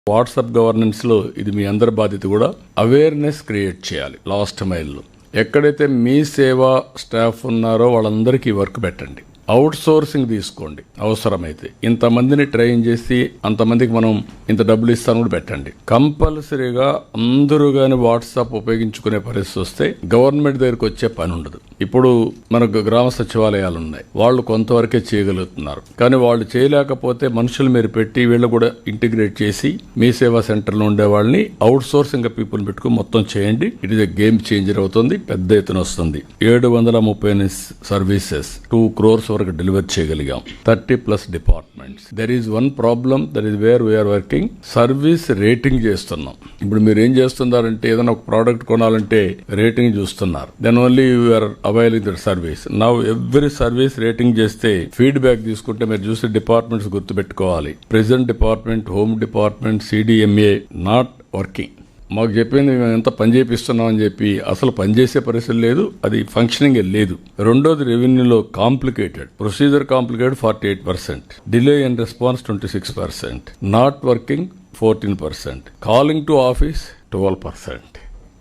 WhatsApp governance లో ఇది మీ అందరి బాధ్యత కూడా. అవేర్నెస్ క్రియేట్ చేయాలి. లాస్ట్ మైల్లో ఎక్కడైతే మీ సేవా స్టాఫ్ ఉన్నారో వాళ్ళందరికీ వర్క్ పెట్టండి. అవుట్ సోర్సింగ్ తీసుకోండి. అవసరమైతే ఇంతమందిని ట్రైన్ చేసి అంతమందికి మనం ఇంత డబ్బులు ఇస్తాను కూడా పెట్టండి. కంపల్సరీగా అందరూ కానీ వాట్సాప్ ఉపయోగించుకునే పరిస్థితి వస్తే గవర్నమెంట్ దగ్గరికి వచ్చే పని ఉండదు. ఇప్పుడు మనకు గ్రామ సచివాలయాలు ఉన్నాయి, వాళ్ళు కొంతవరకే చేయగలుగుతున్నారు. కానీ వాళ్ళు చేయలేకపోతే మనుషులు మీరు పెట్టి వీళ్ళు కూడా ఇంటిగ్రేట్ చేసి మీ సేవా సెంటర్లో ఉండే వాళ్ళని అవుట్ సోర్సింగ్ పీపుల్ పెట్టుకుని మొత్తం చేయండి. It is a game changer అవుతుంది. పెద్ద ఎత్తున వస్తుంది. 730 సర్వీసెస్ 2 crores వరకు డెలివర్ చేయగలిగాం. 30+ departments. There is one problem, that is where we are working. Service rating చేస్తున్నాం. ఇప్పుడు మీరు ఏం చేస్తున్నారంటే ఏదైనా ఒక ప్రోడక్ట్ కొనాలంటే రేటింగ్ చూస్తున్నారు. Then only you're availing that service. Now every service rating చేస్తే ఫీడ్బ్యాక్ తీసుకుంటే మీరు చూసే డిపార్ట్మెంట్స్ గుర్తుపెట్టుకోవాలి. Present department, home department, CDMA not working. మాకు చెప్పింది మేము ఎంత పని చేపిస్తున్నాం అని చెప్పి అసలు పనిచేసే పరిస్థితి లేదు. అది ఫంక్షనింగ్ లేదు. రెండోది రెవెన్యూలో complicated procedure, complicated 48%, delay in response 26%, not working 14%, calling to office 12%.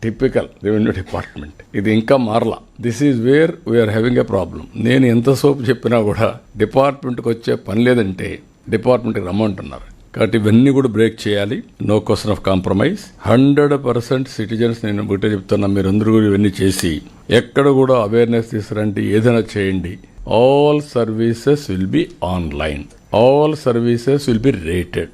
Typical revenue department. ఇది ఇంకా మారలా. This is where we are having a problem. నేను ఎంతసేపు చెప్పినా కూడా డిపార్ట్మెంట్కి వచ్చే పని లేదంటే డిపార్ట్మెంట్కి రమ్మంటున్నారు. కాబట్టి ఇవన్నీ కూడా బ్రేక్ చేయాలి. No question of compromise. 100% citizens, నేను ఒకటే చెప్తున్నా, మీరందరూ కూడా ఇవన్నీ చేసి ఎక్కడ కూడా అవేర్నెస్ తీసుకురండి. ఏదైనా చేయండి. All services will be online. All services will be rated.